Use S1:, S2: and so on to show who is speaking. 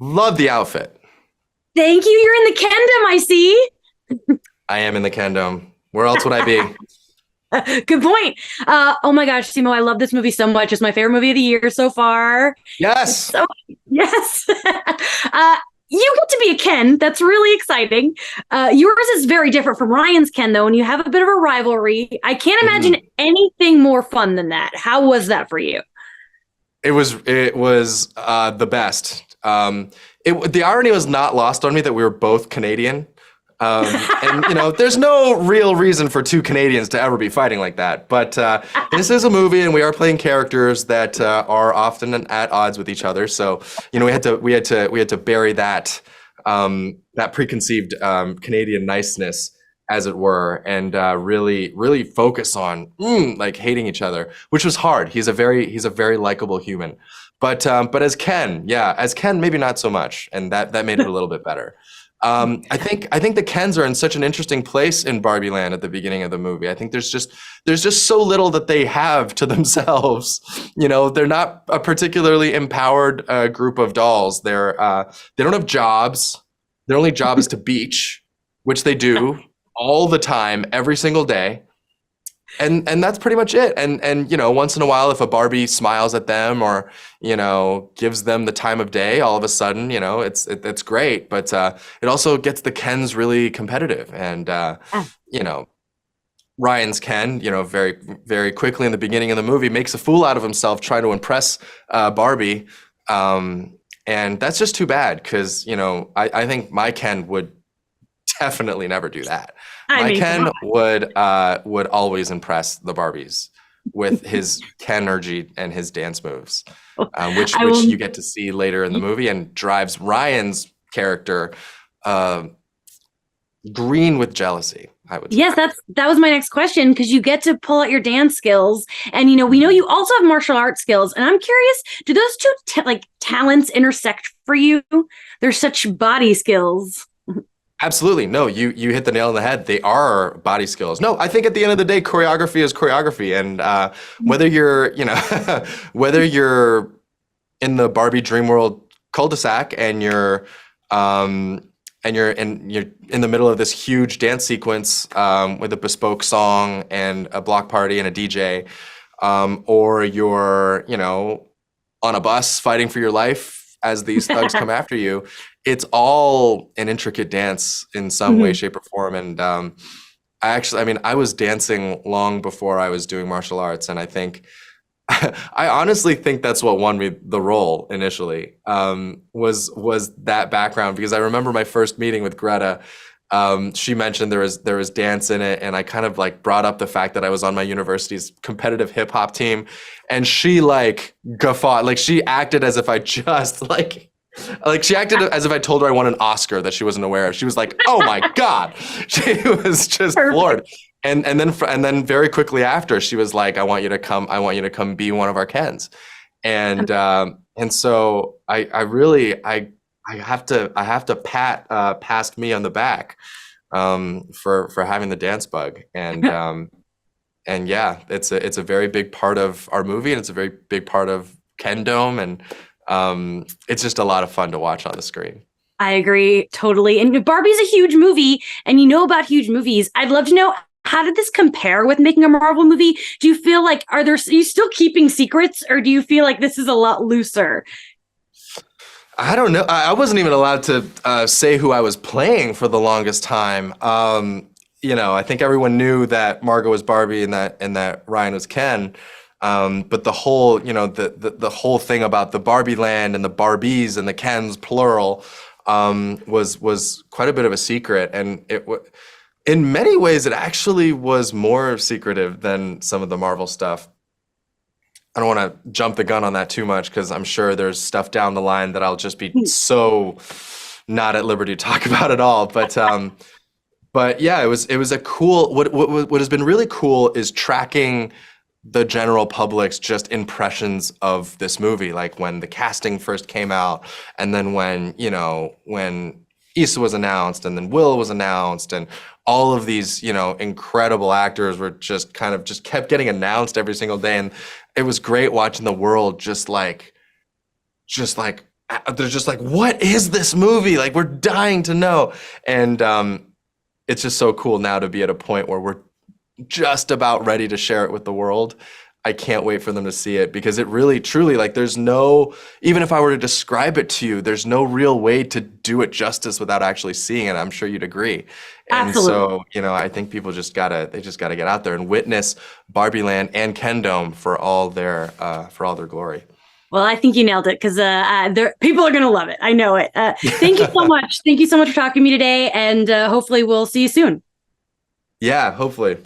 S1: Love the outfit.
S2: Thank you. You're in the kingdom, I see.
S1: I am in the Kingdom. Where else would I be?
S2: Good point. Oh my gosh, Simo, I love this movie so much. It's my favorite movie of the year so far. It's
S1: Yes.
S2: so yes. You get to be a Ken. That's really exciting. Yours is very different from Ryan's Ken, though, and you have a bit of a rivalry. I can't imagine
S1: Mhm.
S2: anything more fun than that. How was that for you?
S1: It was the best. The irony was not lost on me that we were both Canadian. And there's no real reason for two Canadians to ever be fighting like that. But this is a movie, and we are playing characters that are often at odds with each other. So we had to bury that preconceived Canadian niceness, as it were, and really focus on like hating each other, which was hard. He's a very likable human, but as Ken, maybe not so much, and that made it a little bit better. I think the Kens are in such an interesting place in Barbie Land at the beginning of the movie. I think there's just so little that they have to themselves. They're not a particularly empowered group of dolls. They don't have jobs. Their only job is to beach, which they do all the time, every single day. And that's pretty much it. And once in a while, if a Barbie smiles at them or gives them the time of day, all of a sudden, it's great. But it also gets the Kens really competitive. And you know Ryan's Ken, very very quickly in the beginning of the movie, makes a fool out of himself trying to impress Barbie. And that's just too bad because I think my Ken would definitely never do that.
S2: I
S1: My
S2: mean, come
S1: Ken
S2: on.
S1: would always impress the Barbies with his Ken energy and his dance moves, which
S2: I
S1: which
S2: will.
S1: you get to see later in the movie and drives Ryan's character uh, green with jealousy, I would say.
S2: Yes, that was my next question because you get to pull out your dance skills, and we know
S1: Mhm.
S2: you also have martial arts skills, and I'm curious, do those two talents intersect for you? They're such body skills.
S1: Absolutely. No, you hit the nail on the head. They are body skills. No, I think at the end of the day, choreography is choreography. And whether you're, whether you're in the Barbie Dream World cul-de-sac um, and you're in the middle of this huge dance sequence with a bespoke song and a block party and a DJ, or you're, on a bus fighting for your life as these thugs come after you. It's all an intricate dance in some way,
S2: Mhm.
S1: shape, or form. And I was dancing long before I was doing martial arts, and I think I honestly think that's what won me the role initially. Was that background, because I remember my first meeting with Greta. She mentioned there was dance in it, and I kind of like brought up the fact that I was on my university's competitive hip hop team, and she like guffawed, like she acted as if I just like she acted as if I told her I won an Oscar that she wasn't aware of. She was like, "Oh my God," she was just
S2: Perfect.
S1: floored. And then very quickly after, she was like, "I want you to come. I want you to come be one of our Kens." And so I have to pat past me on the back for having the dance bug. And yeah, it's a very big part of our movie, and it's a very big part of Ken Dome, and it's just a lot of fun to watch on the screen.
S2: I agree totally. And Barbie's a huge movie, and you know about huge movies. I'd love to know, how did this compare with making a Marvel movie? Do you feel like, are you still keeping secrets, or do you feel like this is a lot looser?
S1: I don't know. I wasn't even allowed to say who I was playing for the longest time. I think everyone knew that Margot was Barbie and that Ryan was Ken. But the whole, the whole thing about the Barbie land and the Barbies and the Kens plural was quite a bit of a secret, and in many ways it actually was more secretive than some of the Marvel stuff. I don't want to jump the gun on that too much because I'm sure there's stuff down the line that I'll just be so not at liberty to talk about at all. But yeah, it was a cool. What has been really cool is tracking the general public's just impressions of this movie, like when the casting first came out, and then when Issa was announced, and then Will was announced, and all of these incredible actors were just kind of just kept getting announced every single day, and it was great watching the world just like they're just like, what is this movie? Like, we're dying to know. And it's just so cool now to be at a point where we're just about ready to share it with the world. I can't wait for them to see it, because it really, truly, like, there's no, even if I were to describe it to you, there's no real way to do it justice without actually seeing it. I'm sure you'd agree. And
S2: Absolutely.
S1: so, I think people just gotta get out there and witness Barbie Land and Ken Dome for all their glory.
S2: Well, I think you nailed it, because people are going to love it. I know it. Thank you so much. Thank you so much for talking to me today. And hopefully we'll see you soon.
S1: Yeah, hopefully.